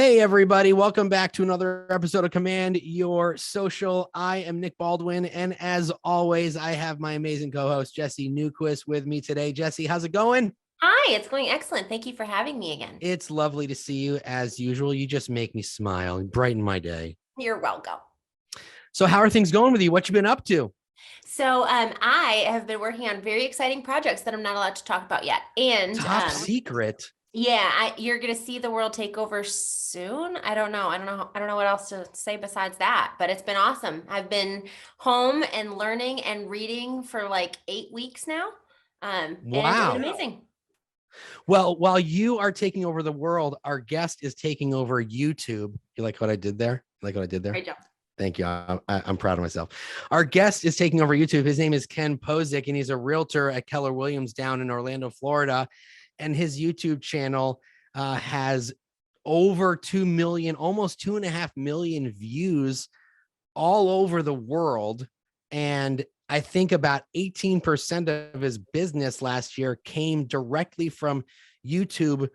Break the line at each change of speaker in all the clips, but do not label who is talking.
Hey, everybody. Welcome back to another episode of Command Your Social. I am Nick Baldwin. And as always, I have my amazing co-host, Jesse Newquist, with me today. Jesse, how's it going?
Hi, it's going excellent. Thank you for having me again.
It's lovely to see you as usual. You just make me smile and brighten my day.
You're welcome.
So how are things going with you? What you been up to?
So I have been working on very exciting projects that I'm not allowed to talk about yet. And
Top secret.
Yeah, you're gonna see the world take over soon. I don't know what else to say besides that, but it's been awesome. I've been home and learning and reading for like 8 weeks now. And it's
Wow.
been amazing.
Well, while you are taking over the world, our guest is taking over YouTube. You like what I did there?
Great job.
Thank you. I'm proud of myself. Our guest is taking over YouTube. His name is Ken Pozek, and he's a realtor at Keller Williams down in Orlando, Florida. And his YouTube channel has over 2 million, almost 2.5 million views all over the world. And I think about 18% of his business last year came directly from YouTube,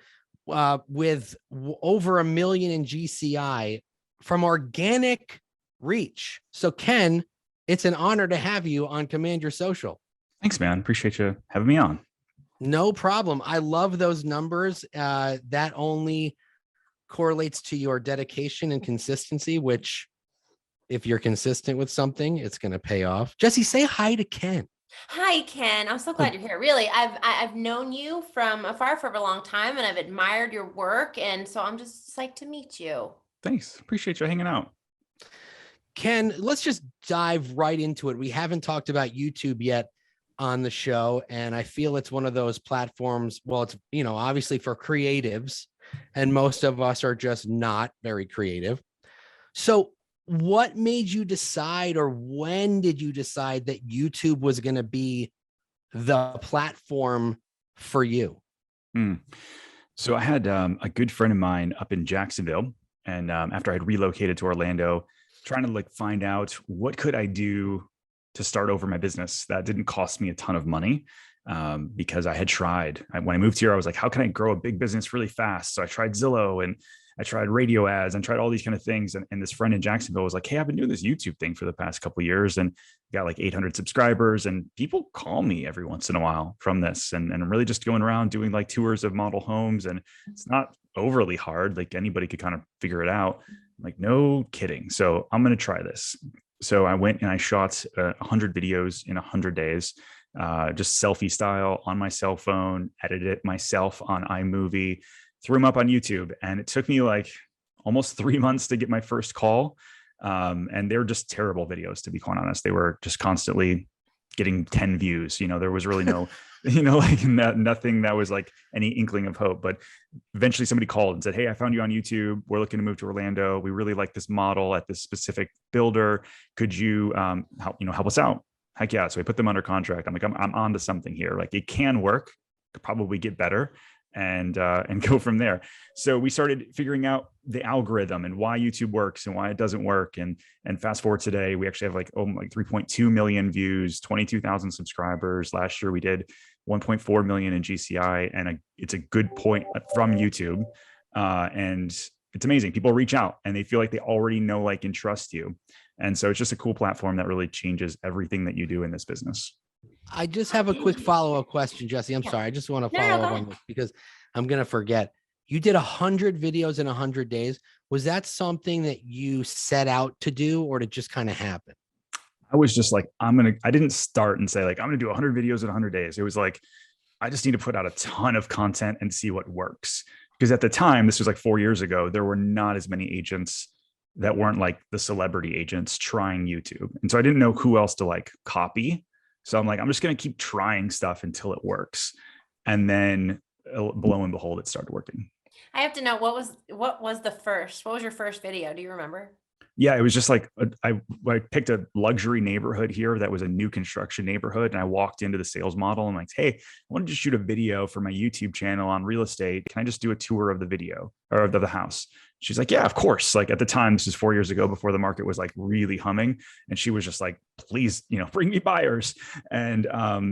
with over 1 million in GCI from organic reach. So Ken, it's an honor to have you on Command Your Social.
Thanks, man. Appreciate you having me on.
No problem. I love those numbers. That only correlates to your dedication and consistency, which if you're consistent with something, it's going to pay off. Jesse, say hi to Ken.
Hi, Ken. I'm so glad you're here. Really, I've known you from afar for a long time, and I've admired your work, and so I'm just psyched to meet you.
Thanks. Appreciate you hanging out.
Ken, let's just dive right into it. We haven't talked about YouTube yet on the show, and I feel it's one of those platforms. Well, it's, obviously for creatives, and most of us are just not very creative. So what made you decide, or when did you decide that YouTube was going to be the platform for you?
So I had a good friend of mine up in Jacksonville, and after I'd relocated to Orlando, trying to find out what could I do to start over my business that didn't cost me a ton of money, because I had tried. When I moved here, I was like, how can I grow a big business really fast? So I tried Zillow, and I tried radio ads, and tried all these kind of things. And this friend in Jacksonville was like, hey, I've been doing this YouTube thing for the past couple of years, and got like 800 subscribers, and people call me every once in a while from this. And I'm really just going around doing like tours of model homes, and it's not overly hard. Like anybody could kind of figure it out. I'm like, no kidding. So I'm going to try this. So I went and I shot 100 videos in 100 days, just selfie style on my cell phone, edited it myself on iMovie, threw them up on YouTube. And it took me like almost 3 months to get my first call. And they were just terrible videos, to be quite honest. They were just constantly getting 10 views. There was really no, nothing that was like any inkling of hope. But eventually somebody called and said, hey, I found you on YouTube. We're looking to move to Orlando. We really like this model at this specific builder. Could you help us out? Heck yeah. So I put them under contract. I'm like, I'm on to something here. Like it can work, could probably get better, and go from there. So we started figuring out the algorithm and why YouTube works and why it doesn't work. And fast forward today, we actually have like 3.2 million views, 22,000 subscribers. Last year we did 1.4 million in GCI, and it's a good point from YouTube. And it's amazing. People reach out and they feel like they already know, like, and trust you. And so it's just a cool platform that really changes everything that you do in this business.
I just have a quick follow-up question, Jesse. I'm sorry. I just want to follow up on this because I'm going to forget. You did 100 videos in 100 days. Was that something that you set out to do, or did it just kind of happen?
I was just like, I didn't start and say like, I'm going to do 100 videos in 100 days. It was like, I just need to put out a ton of content and see what works. Because at the time, this was like 4 years ago, there were not as many agents that weren't like the celebrity agents trying YouTube. And so I didn't know who else to like copy. So I'm like, I'm just going to keep trying stuff until it works. And then lo and behold, it started working.
I have to know, what was your first video? Do you remember?
Yeah, it was just like, I picked a luxury neighborhood here that was a new construction neighborhood. And I walked into the sales model and like, hey, I wanted to shoot a video for my YouTube channel on real estate. Can I just do a tour of the video or of the house? She's like, yeah, of course. Like at the time, this is 4 years ago before the market was like really humming. And she was just like, please, bring me buyers. And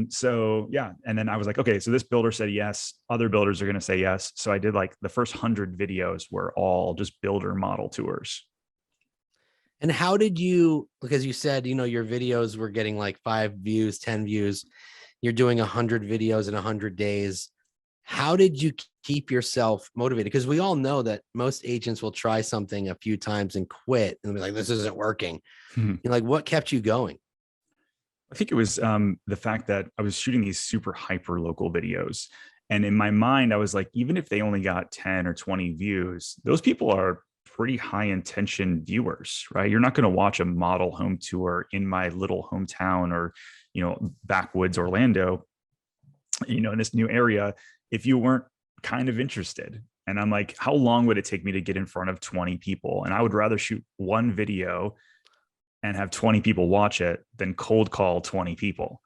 so, yeah. And then I was like, okay, so this builder said yes. Other builders are going to say yes. So I did like the first 100 videos were all just builder model tours.
And how did you, because you said, your videos were getting like 5 views, 10 views, you're doing 100 videos in 100 days. How did you keep yourself motivated? Because we all know that most agents will try something a few times and quit and be like, this isn't working. You're like, what kept you going?
I think it was the fact that I was shooting these super hyper local videos. And in my mind, I was like, even if they only got 10 or 20 views, those people are pretty high intention viewers, right? You're not going to watch a model home tour in my little hometown or, backwoods Orlando, in this new area, if you weren't kind of interested. And I'm like, how long would it take me to get in front of 20 people? And I would rather shoot one video and have 20 people watch it than cold call 20 people.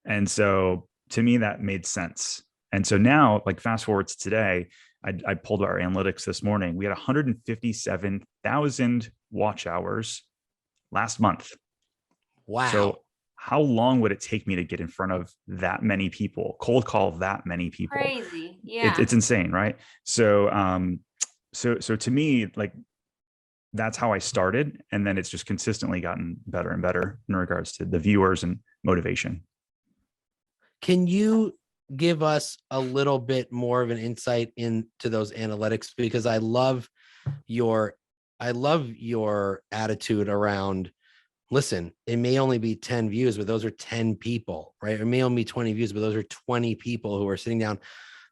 And so to me, that made sense. And so now, like fast forward to today, I pulled our analytics this morning. We had 157,000 watch hours last month.
Wow.
So how long would it take me to get in front of that many people, cold call that many people?
Crazy. Yeah.
It's insane, right? So, so to me, like that's how I started. And then it's just consistently gotten better and better in regards to the viewers and motivation.
Can you give us a little bit more of an insight into those analytics? Because I love your attitude around, listen, it may only be 10 views, but those are 10 people, right? It may only be 20 views, but those are 20 people who are sitting down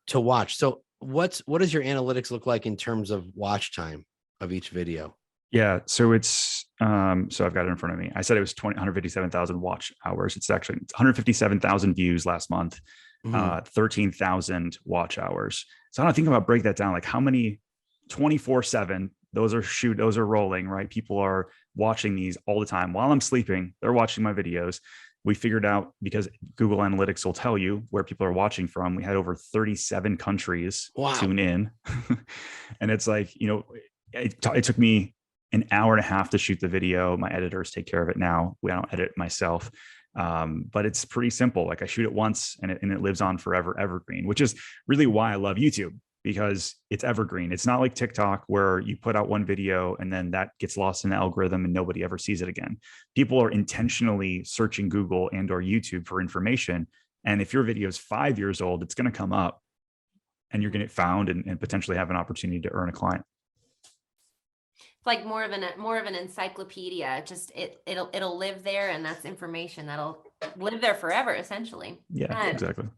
to watch. So what does your analytics look like in terms of watch time of each video?
Yeah. So it's, so I've got it in front of me. I said it was 157,000 watch hours. It's actually 157,000 views last month, 13,000 watch hours. So I don't think about break that down. Like how many 24/7, those are rolling, right? People are watching these all the time while I'm sleeping. They're watching my videos. We figured out, because Google Analytics will tell you where people are watching from. We had over 37 countries tune in. And it's like, it took me an hour and a half to shoot the video. My editors take care of it now. I don't edit myself. But it's pretty simple. Like I shoot it once and it lives on forever, evergreen, which is really why I love YouTube, because it's evergreen. It's not like TikTok where you put out one video and then that gets lost in the algorithm and nobody ever sees it again. People are intentionally searching Google and or YouTube for information. And if your video is 5 years old, it's going to come up and you're going to get found and potentially have an opportunity to earn a client.
Like more of an encyclopedia. Just it'll live there, and that's information that'll live there forever, essentially.
Yeah, exactly.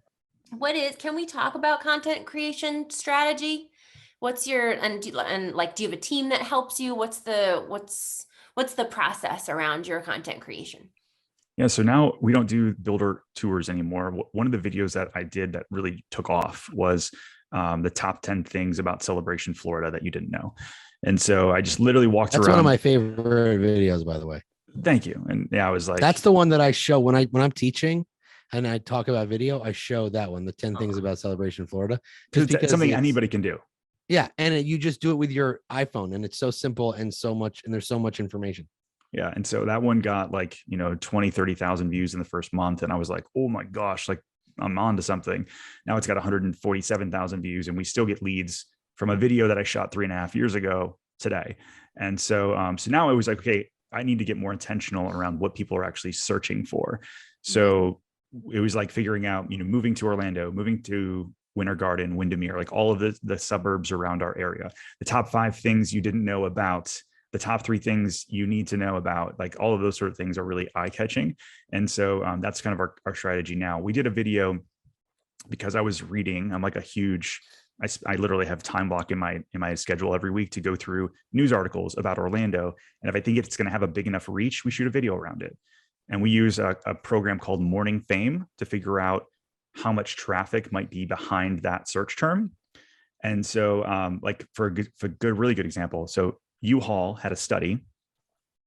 Can we talk about content creation strategy? What's your, do you have a team that helps you? What's the process around your content creation?
Yeah. So now we don't do builder tours anymore. One of the videos that I did that really took off was the top 10 things about Celebration, Florida that you didn't know. And so I just literally walked around.
That's one of my favorite videos, by the way.
Thank you. And yeah, I was like,
that's the one that I show when I'm teaching and I talk about video. I show that one, the 10 things about Celebration, Florida.
It's something anybody can do.
Yeah. And you just do it with your iPhone, and it's so simple and there's so much information.
Yeah. And so that one got 20, 30,000 views in the first month. And I was like, oh my gosh, like I'm on to something. Now it's got 147,000 views, and we still get leads from a video that I shot 3.5 years ago today. And so, so now it was like, okay, I need to get more intentional around what people are actually searching for. So it was like figuring out, moving to Orlando, moving to Winter Garden, Windermere, like all of the suburbs around our area, the top 5 things you didn't know about, the top 3 things you need to know about, like all of those sort of things are really eye catching. And so that's kind of our strategy now. We did a video because I was reading, I'm like a huge, I literally have time block in my schedule every week to go through news articles about Orlando. And if I think it's going to have a big enough reach, we shoot a video around it. And we use a program called Morning Fame to figure out how much traffic might be behind that search term. And so like for a really good example. So U-Haul had a study,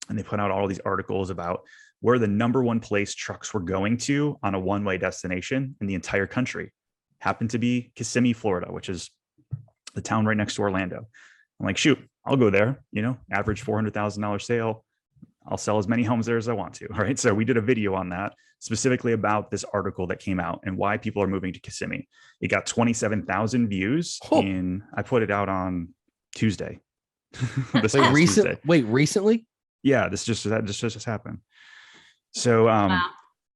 and they put out all these articles about where the number one place trucks were going to on a one-way destination in the entire country. Happened to be Kissimmee, Florida, which is the town right next to Orlando. I'm like, shoot, I'll go there, average $400,000 sale. I'll sell as many homes there as I want to. All right. So we did a video on that specifically about this article that came out and why people are moving to Kissimmee. It got 27,000 views I put it out on Tuesday.
Recently?
Yeah, that just happened. So,
Wow.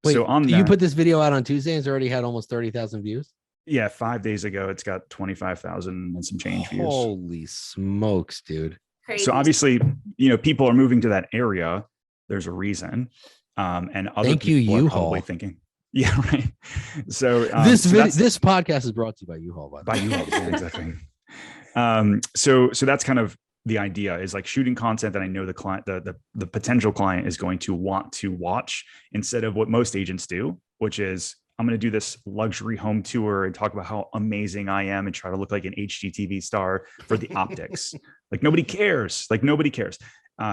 You put this video out on Tuesday and it's already had almost 30,000 views?
Yeah, 5 days ago, it's got 25,000 and some change views.
Holy smokes, dude.
Crazy.
So obviously, people are moving to that area. There's a reason. And other people are probably thinking, yeah, right. So
this podcast is brought to you by U-Haul.
By U-Haul, yeah, exactly. So that's kind of the idea, is like shooting content that I know the client, the potential client is going to want to watch, instead of what most agents do, which is, I'm going to do this luxury home tour and talk about how amazing I am and try to look like an HGTV star for the optics. Like nobody cares.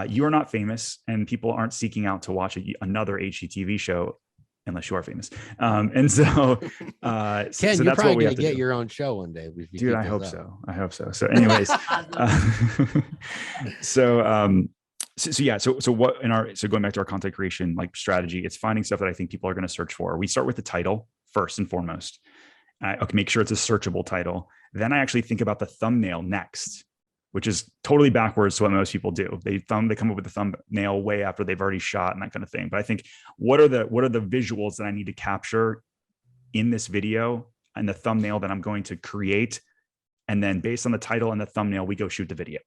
You are not famous, and people aren't seeking out to watch another HGTV show unless you are famous. And so,
Ken,
so
you're
that's
probably
what we
going
have
to
to
get
do.
your own show one day.
Dude, I hope so. So anyways, So going back to our content creation strategy, it's finding stuff that I think people are going to search for. We start with the title first and foremost. Make sure it's a searchable title. Then I actually think about the thumbnail next, which is totally backwards to what most people do. They come up with the thumbnail way after they've already shot and that kind of thing. But I think what are the visuals that I need to capture in this video and the thumbnail that I'm going to create, and then based on the title and the thumbnail, we go shoot the video.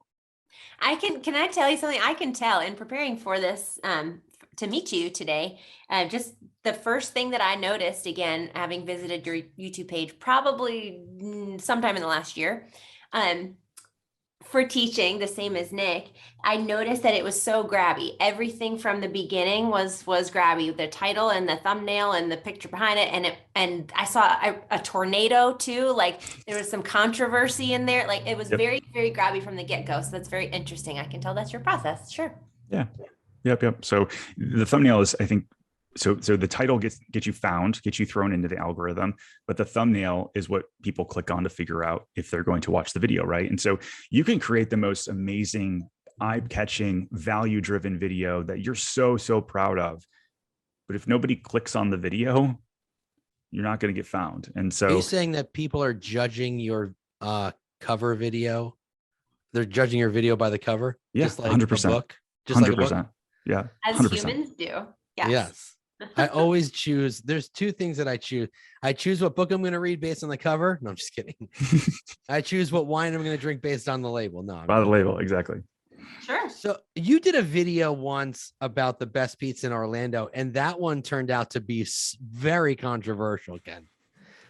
Can I tell you something? I can tell in preparing for this, to meet you today, just the first thing that I noticed, again, having visited your YouTube page, probably sometime in the last year, for teaching, the same as Nick, I noticed that it was so grabby. Everything from the beginning was grabby. The title and the thumbnail and the picture behind it, and I saw a tornado too. Like there was some controversy in there. Like it was very, very grabby from the get-go. So that's very interesting. I can tell that's your process. Sure.
Yeah. Yep. So the thumbnail is, I think, so the title gets you found, gets you thrown into the algorithm, but the thumbnail is what people click on to figure out if they're going to watch the video, right? And so you can create the most amazing, eye-catching, value-driven video that you're so proud of, but if nobody clicks on the video, you're not going to get found. And so,
are you saying that people are judging your cover video? They're judging your video by the cover,
just like
100%. A book, just
100%.
like a book?
Yeah,
100%. As humans do.
Yes. I always choose. There's two things that I choose. I choose what book I'm going to read based on the cover. No, I'm just kidding. I choose what wine I'm going to drink based on the label. No,
by the label, exactly.
Sure.
So you did a video once about the best pizza in Orlando, and that one turned out to be very controversial, Ken.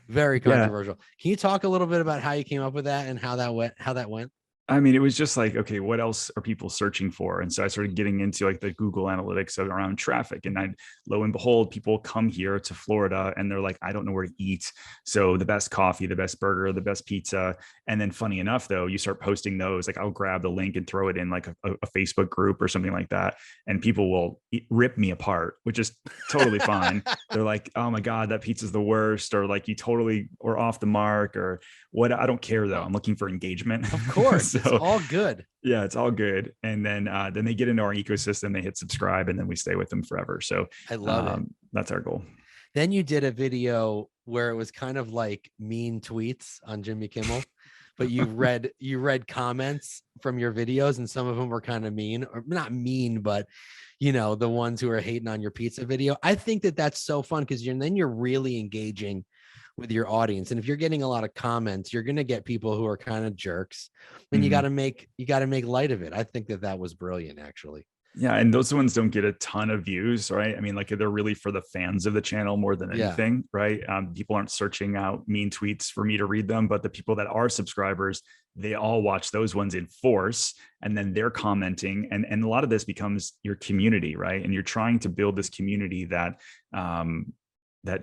Very controversial. Yeah. Can you talk a little bit about how you came up with that and how that went?
I mean, it was just like, okay, what else are people searching for? And so I started getting into like the Google analytics around traffic, and lo and behold, people come here to Florida and they're like, I don't know where to eat. So the best coffee, the best burger, the best pizza. And then funny enough, though, you start posting those, like I'll grab the link and throw it in like a Facebook group or something like that. And people will rip me apart, which is totally fine. They're like, oh my God, that pizza's the worst. Or like, you totally were off the mark or what. I don't care though. I'm looking for engagement.
Of course. So, it's all good.
Yeah, it's all good. And then they get into our ecosystem, they hit subscribe, and then we stay with them forever. So
I love it.
That's our goal.
Then you did a video where it was kind of like mean tweets on Jimmy Kimmel, but you read comments from your videos, and some of them were kind of mean, or not mean, but the ones who are hating on your pizza video. I think that that's so fun because then you're really engaging with your audience. And if you're getting a lot of comments, you're going to get people who are kind of jerks, and you got to make light of it. I think that was brilliant, actually.
Yeah. And those ones don't get a ton of views, right? I mean, like they're really for the fans of the channel more than anything, right? People aren't searching out mean tweets for me to read them, but the people that are subscribers, they all watch those ones in force, and then they're commenting. And a lot of this becomes your community, right? And you're trying to build this community that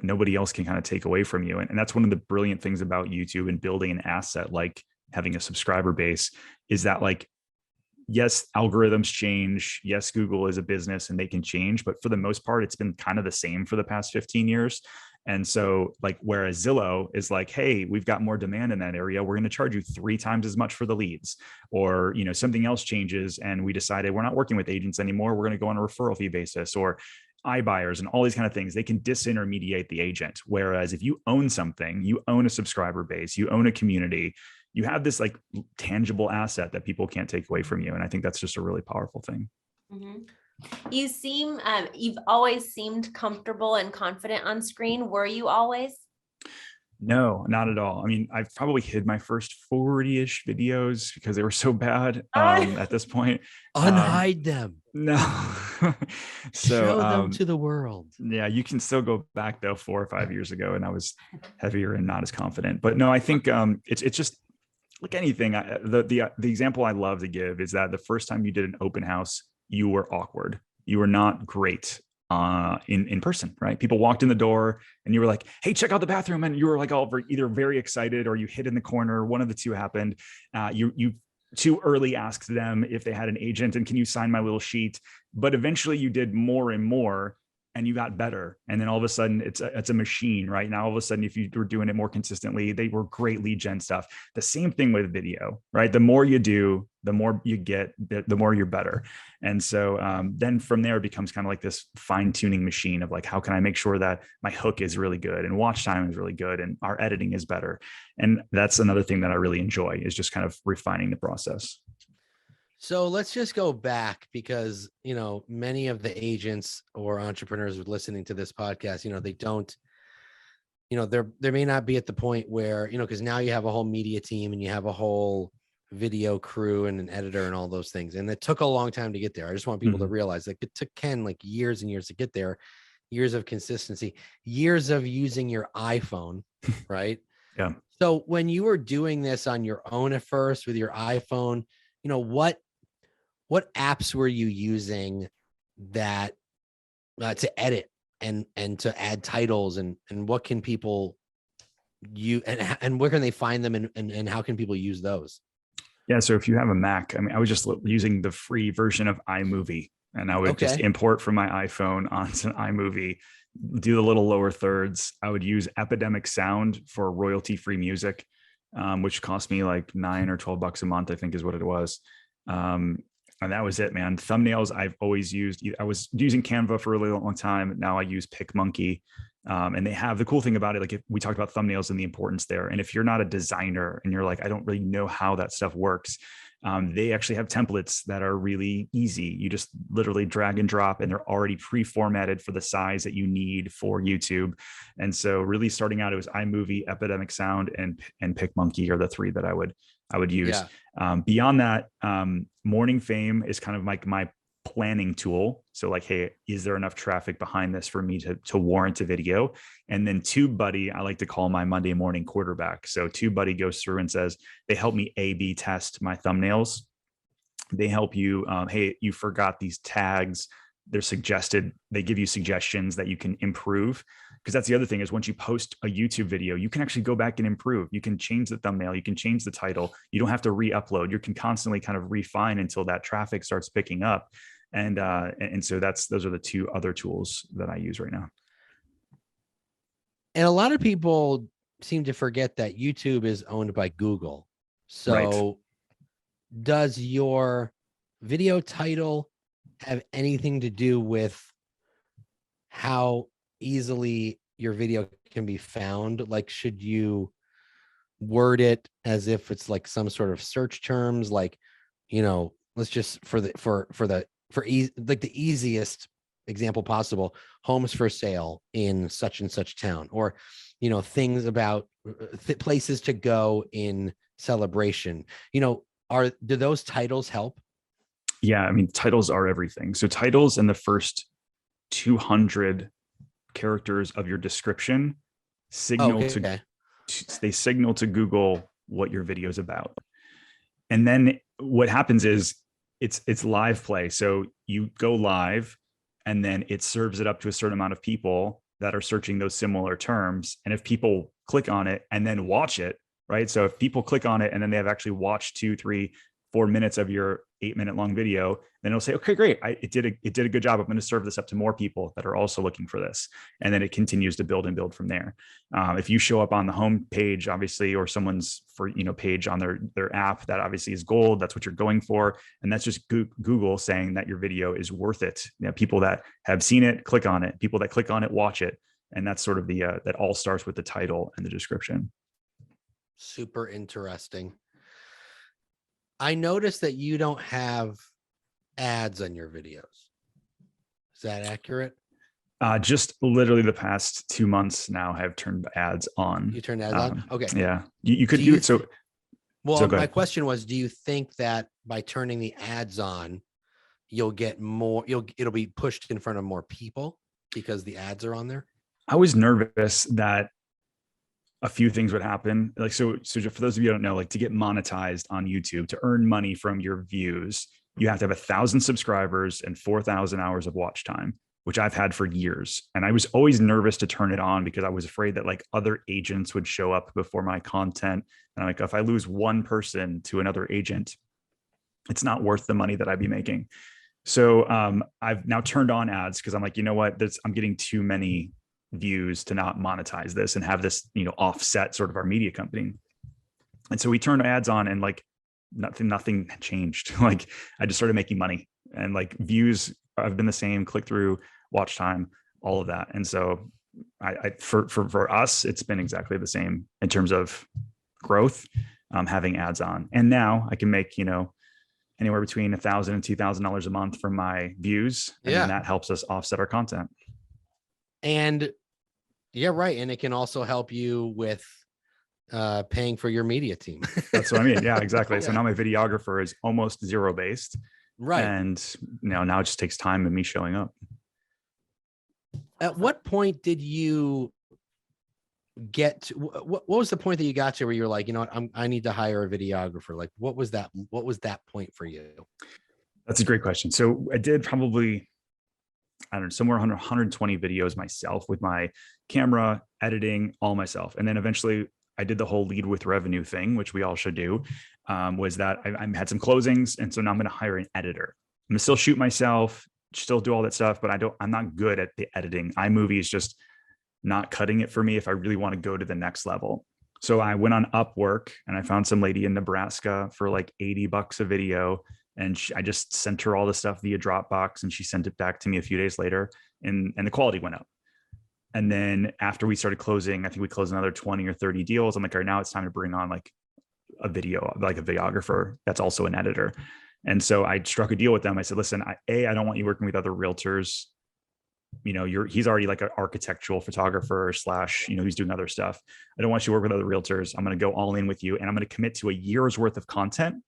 nobody else can kind of take away from you. And that's one of the brilliant things about YouTube and building an asset like having a subscriber base, is that like, yes, algorithms change. Yes, Google is a business and they can change, but for the most part, it's been kind of the same for the past 15 years. And so like, whereas Zillow is like, hey, we've got more demand in that area, we're going to charge you 3 times as much for the leads. Or, you know, something else changes and we decided we're not working with agents anymore, we're going to go on a referral fee basis, or iBuyers and all these kind of things. They can disintermediate the agent. Whereas if you own something, you own a subscriber base, you own a community, you have this like tangible asset that people can't take away from you. And I think that's just a really powerful thing.
Mm-hmm. You seem, you've always seemed comfortable and confident on screen. Were you always?
No, not at all. I mean, I've probably hid my first 40-ish videos because they were so bad at this point.
Unhide them.
No. So
show them to the world.
Yeah, you can still go back though 4 or 5 years ago, and I was heavier and not as confident. But no, I think it's just like anything. The example I love to give is that the first time you did an open house, you were awkward. You were not great in person, right? People walked in the door and you were like, hey, check out the bathroom. And you were like either very excited or you hid in the corner. One of the two happened. You too early asked them if they had an agent and can you sign my little sheet? But eventually you did more and more and you got better. And then all of a sudden it's a machine, right? Now, all of a sudden, if you were doing it more consistently, they were great lead gen stuff. The same thing with video, right? The more you do, the more you get, the more you're better. And so then from there, it becomes kind of like this fine tuning machine of like, how can I make sure that my hook is really good and watch time is really good and our editing is better? And that's another thing that I really enjoy, is just kind of refining the process.
So let's just go back, because, you know, many of the agents or entrepreneurs listening to this podcast, you know, they don't, you know, they may not be at the point where, you know, because now you have a whole media team and you have a whole video crew and an editor and all those things. And it took a long time to get there. I just want people to realize, like, it took Ken like years and years to get there, years of consistency, years of using your iPhone, right?
Yeah.
So when you were doing this on your own at first with your iPhone, you know, what apps were you using that to edit and to add titles, and what can people and where can they find them, and how can people use those?
Yeah. So if you have a Mac, I mean, I was just using the free version of iMovie, and I would just import from my iPhone onto iMovie, do the little lower thirds. I would use Epidemic Sound for royalty-free music, which cost me like $9 or $12 a month, I think is what it was. And that was it, man. Thumbnails, I've always used. I was using Canva for a really long time. Now I use PicMonkey. And they have the cool thing about it, like, if we talked about thumbnails and the importance there. And if you're not a designer and you're like, I don't really know how that stuff works, they actually have templates that are really easy. You just literally drag and drop, and they're already pre-formatted for the size that you need for YouTube. And so really starting out, it was iMovie, Epidemic Sound, and PicMonkey are the 3 that I would use. Yeah. Beyond that, Morning Fame is kind of like my planning tool. So like, hey, is there enough traffic behind this for me to warrant a video? And then TubeBuddy, I like to call my Monday morning quarterback. So TubeBuddy goes through and says, they help me A/B test my thumbnails. They help you, hey, you forgot these tags. They're suggested. They give you suggestions that you can improve. Because that's the other thing, is once you post a YouTube video, you can actually go back and improve. You can change the thumbnail. You can change the title. You don't have to re-upload. You can constantly kind of refine until that traffic starts picking up. And so those are the 2 other tools that I use right now.
And a lot of people seem to forget that YouTube is owned by Google. So does your video title have anything to do with how easily your video can be found? Like, should you word it as if it's like some sort of search terms, like, you know, let's just like the easiest example possible, homes for sale in such and such town, or, you know, things about places to go in Celebration, you know, do those titles help?
Yeah. I mean, titles are everything. So titles in the first 200 characters of your description signal they signal to Google what your video is about. And then what happens is it's live play. So you go live, and then it serves it up to a certain amount of people that are searching those similar terms. And if people click on it and then watch it, right? So if people click on it and then they have actually watched 2, 3, 4 minutes of your 8-minute long video, then it'll say, okay, great. It did a good job. I'm going to serve this up to more people that are also looking for this. And then it continues to build and build from there. If you show up on the home page, obviously, or someone's page on their app, that obviously is gold. That's what you're going for. And that's just Google saying that your video is worth it. People that have seen it, click on it. People that click on it, watch it. And that's sort of that all starts with the title and the description.
Super interesting. I noticed that you don't have ads on your videos. Is that accurate?
Just literally the past 2 months now have turned ads on.
You turned ads on? Okay.
Yeah. You could do it. So,
well, my question was, do you think that by turning the ads on, you'll get more, it'll be pushed in front of more people because the ads are on there?
I was nervous that a few things would happen. Like, so for those of you who don't know, like, to get monetized on YouTube, to earn money from your views, you have to have 1,000 subscribers and 4,000 hours of watch time, which I've had for years. And I was always nervous to turn it on because I was afraid that like other agents would show up before my content. And I'm like, if I lose one person to another agent, it's not worth the money that I'd be making. So I've now turned on ads because I'm like, you know what, I'm getting too many views to not monetize this and have this, offset sort of our media company. And so we turned ads on and like nothing changed. Like I just started making money, and like views have been the same, click through, watch time, all of that. And so for us, it's been exactly the same in terms of growth, having ads on. And now I can make, anywhere between $1,000 and $2,000 a month from my views. And then that helps us offset our content.
And yeah, right. And it can also help you with paying for your media team.
That's what I mean. Yeah, exactly.
Yeah.
So now my videographer is almost zero based.
Right.
And now it just takes time and me showing up.
At what point did you get to, what was the point that you got to where you're like, you know what, I need to hire a videographer? Like, what was that point for you?
That's a great question. So I did probably, I don't know, somewhere 120 videos myself with my camera, editing, all myself. And then eventually I did the whole lead with revenue thing, which we all should do, was that I had some closings. And so now I'm going to hire an editor. I'm going to still shoot myself, still do all that stuff, but I'm not good at the editing. iMovie is just not cutting it for me if I really want to go to the next level. So I went on Upwork and I found some lady in Nebraska for like $80 a video. And I just sent her all the stuff via Dropbox, and she sent it back to me a few days later, and the quality went up. And then after we started closing, I think we closed another 20 or 30 deals. I'm like, all right, now it's time to bring on like a videographer that's also an editor. And so I struck a deal with them. I said, listen, I don't want you working with other realtors. He's already like an architectural photographer / he's doing other stuff. I don't want you to work with other realtors. I'm going to go all in with you, and I'm going to commit to a year's worth of content.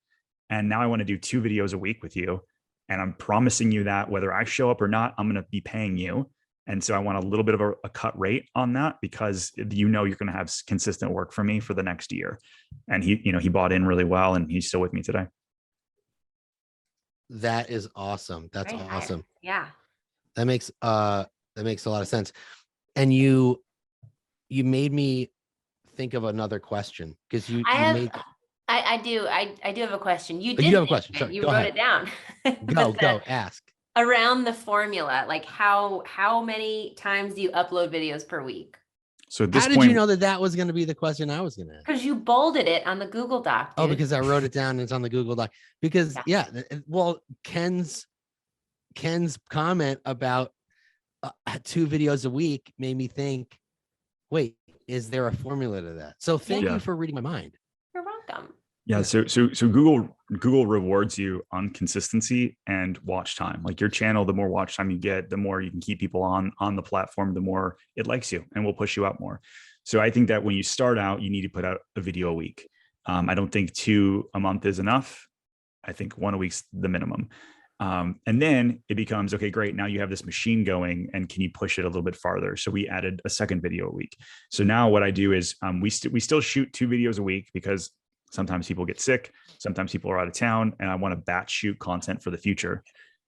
And now I want to do 2 videos a week with you. And I'm promising you that whether I show up or not, I'm going to be paying you. And so I want a little bit of a cut rate on that, because you're going to have consistent work for me for the next year. And he bought in really well, and he's still with me today.
That is awesome. That's
Very
awesome.
nice. Yeah.
That makes a lot of sense. And you made me think of another question, because
I do have a question. You
have a question. Sorry,
you
go
wrote
ahead.
it down.
Go ask.
Around the formula, like how many times do you upload videos per week?
So at this
How did
point,
you know that was going to be the question I was going to ask?
Because you bolded it on the Google Doc.
Oh,
dude.
because I wrote it down and it's on the Google Doc. Because well, Ken's comment about 2 videos a week made me think, wait, is there a formula to that? So thank you for reading my mind.
You're welcome.
Yeah. So Google rewards you on consistency and watch time. Like your channel, the more watch time you get, the more you can keep people on the platform, the more it likes you and will push you out more. So I think that when you start out, you need to put out a video a week. I don't think 2 a month is enough. I think 1 a week's the minimum. And then it becomes, okay, great. Now you have this machine going, and can you push it a little bit farther? So we added a 2nd video a week. So now what I do is we still shoot 2 videos a week, because sometimes people get sick, sometimes people are out of town, and I want to batch shoot content for the future.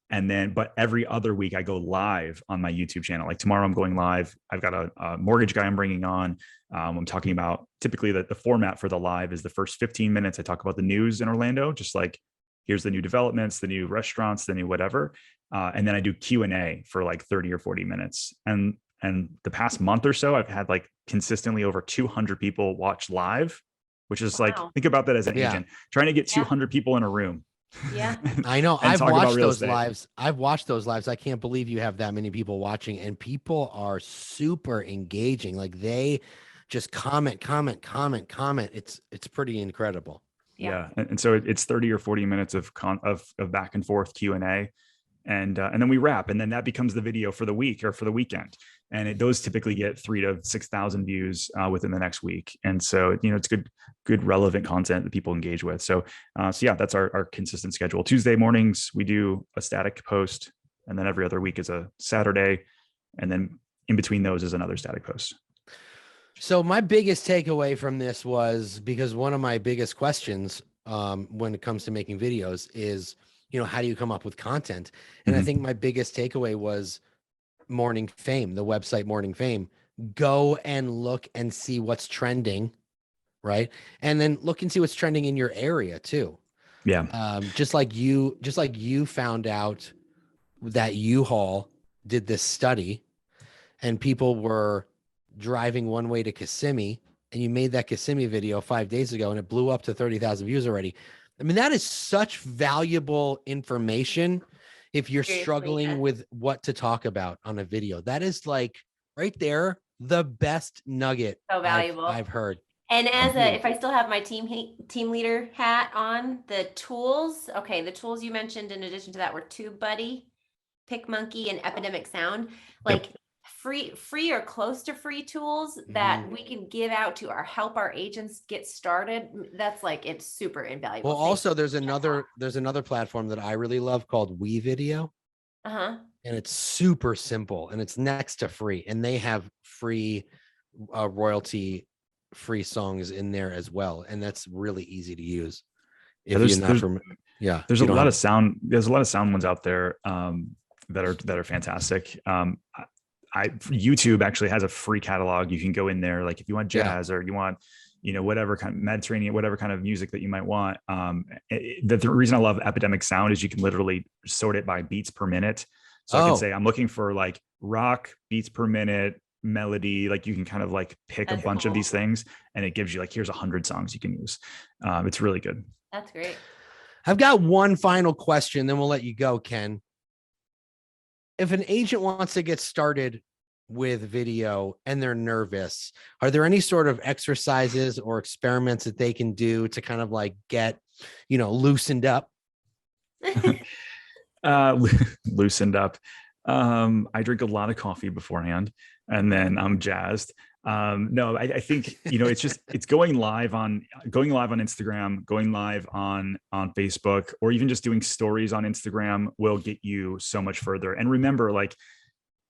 And then, but every other week I go live on my YouTube channel. Like tomorrow I'm going live. I've got a mortgage guy I'm bringing on. I'm talking about, typically the format for the live is the first 15 minutes. I talk about the news in Orlando, just like here's the new developments, the new restaurants, the new whatever. And then I do Q&A for like 30 or 40 minutes. And the past month or so, I've had like consistently over 200 people watch live, which is like,
Wow.
think about that as an
Yeah.
agent, trying to get
Yeah.
200 people in a room.
Yeah.
I know.
And
I've
talk about
watched
real
those
estate.
lives. I've watched those lives. I can't believe you have that many people watching, and people are super engaging. Like they just comment. It's pretty incredible.
Yeah. And so it's 30 or 40 minutes of back and forth Q&A. And then we wrap, and then that becomes the video for the week or for the weekend. And those typically get 3,000 to 6,000 views within the next week. And so, it's good relevant content that people engage with. So yeah, that's our consistent schedule. Tuesday mornings, we do a static post, and then every other week is a Saturday. And then in between those is another static post.
So my biggest takeaway from this was, because one of my biggest questions when it comes to making videos is, how do you come up with content? And I think my biggest takeaway was Morning Fame, the website Morning Fame. Go and look and see what's trending, right? And then look and see what's trending in your area too.
Yeah.
Just like you found out that U-Haul did this study and people were driving one way to Kissimmee, and you made that Kissimmee video 5 days ago and it blew up to 30,000 views already. I mean, that is such valuable information if you're
Seriously,
struggling
yeah.
with what to talk about on a video. That is like right there, the best nugget
So valuable.
I've heard.
And if I still have my team leader hat on, the tools you mentioned in addition to that were TubeBuddy, PicMonkey, and Epidemic Sound. Like free or close to free tools that we can give out to help our agents get started. That's like, it's super invaluable.
Well, also there's another platform that I really love called WeVideo.
Uh-huh.
And it's super simple and it's next to free, and they have free royalty free songs in there as well, and that's really easy to use. If
there's a lot of sound ones out there that are fantastic. YouTube actually has a free catalog. You can go in there, like if you want jazz or you want, whatever kind of Mediterranean, whatever kind of music that you might want. The reason I love Epidemic Sound is you can literally sort it by beats per minute. So I can say I'm looking for like rock beats per minute, melody. Like you can kind of like pick a bunch of these things, and it gives you like, here's 100 songs you can use. It's really good.
That's great.
I've got one final question, then we'll let you go, Ken. If an agent wants to get started with video and they're nervous, are there any sort of exercises or experiments that they can do to kind of like get, loosened up?
Loosened up. I drink a lot of coffee beforehand, and then I'm jazzed. No, I think, it's going live on Instagram, going live on Facebook, or even just doing stories on Instagram will get you so much further. And remember, like,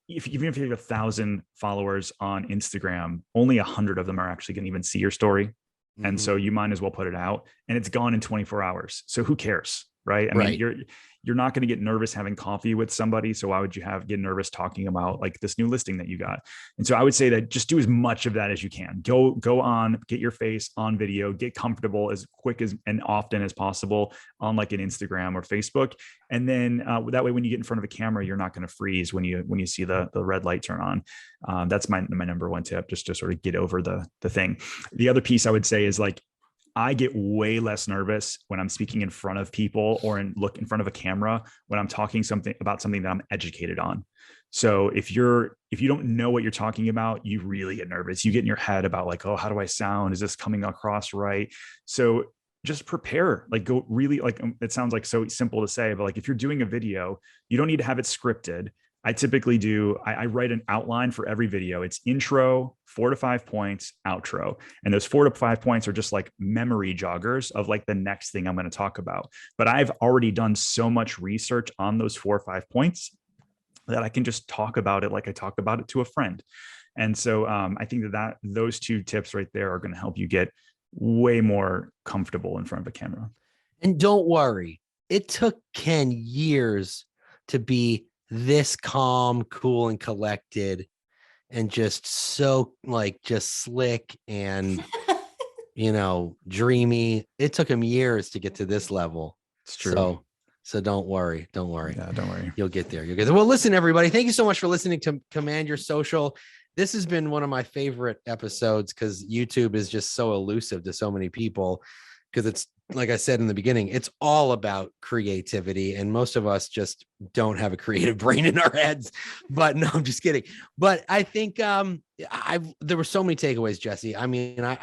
even if you have 1,000 followers on Instagram, only 100 of them are actually going to even see your story. And so you might as well put it out, and it's gone in 24 hours. So who cares? Right. I mean, you're not going to get nervous having coffee with somebody. So why would you get nervous talking about like this new listing that you got? And so I would say that just do as much of that as you can. Go on, get your face on video, get comfortable as quick as and often as possible on like an Instagram or Facebook. And then that way, when you get in front of a camera, you're not going to freeze when you see the red light turn on. That's my number one tip, just to sort of get over the thing. The other piece I would say is like, I get way less nervous when I'm speaking in front of people or look in front of a camera when I'm talking about something that I'm educated on. So if you don't know what you're talking about, you really get nervous. You get in your head about like, oh, how do I sound? Is this coming across right? So just prepare, like go really, like, it sounds like so simple to say, but like if you're doing a video, you don't need to have it scripted. I typically I write an outline for every video. It's intro, 4 to 5 points, outro. And those 4 to 5 points are just like memory joggers of like the next thing I'm going to talk about. But I've already done so much research on those 4 or 5 points that I can just talk about it like I talk about it to a friend. And so I think that those two tips right there are going to help you get way more comfortable in front of a camera.
And don't worry, it took Ken years to be this calm, cool, and collected, and just so like just slick and dreamy. It took him years to get to this level.
It's true.
So don't worry. Don't worry.
Yeah, don't worry.
You'll get there. You'll get there. Well, listen, everybody. Thank you so much for listening to Command Your Social. This has been one of my favorite episodes because YouTube is just so elusive to so many people. Because it's, like I said in the beginning, it's all about creativity. And most of us just don't have a creative brain in our heads. But no, I'm just kidding. But I think there were so many takeaways, Jesse. I mean, I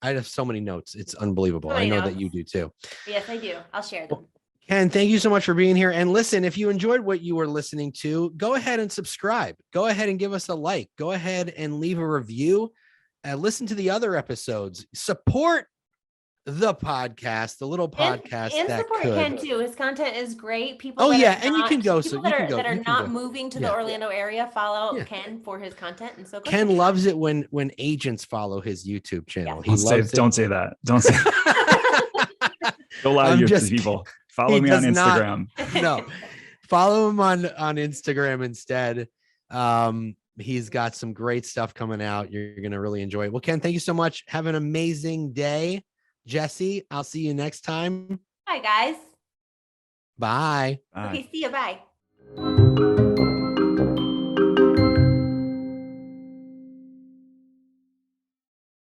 have so many notes. It's unbelievable. I know that you do too.
Yes, I do. I'll share them.
Ken, thank you so much for being here. And listen, if you enjoyed what you were listening to, go ahead and subscribe. Go ahead and give us a like. Go ahead and leave a review. Listen to the other episodes. Support the podcast, the little podcast
and
that
support
could.
Ken too. His content is great. People.
Oh
that
yeah,
are
and
not,
you can go.
People
So
that
you
are
can go.
that are
You can
not
go.
moving to
Yeah.
the Orlando area follow
Yeah.
Ken for his content, and so go
Ken
check it out.
loves it when agents follow his YouTube channel.
Yeah.
He loves it.
Don't say that. Don't say that. Go lie
I'm
to your
just
people. Follow me on
does not.
Instagram.
No, follow him on Instagram instead. He's got some great stuff coming out. You're going to really enjoy it. Well, Ken, thank you so much. Have an amazing day. Jesse, I'll see you next time.
Bye, guys.
Bye.
Bye.
Okay, see you. Bye.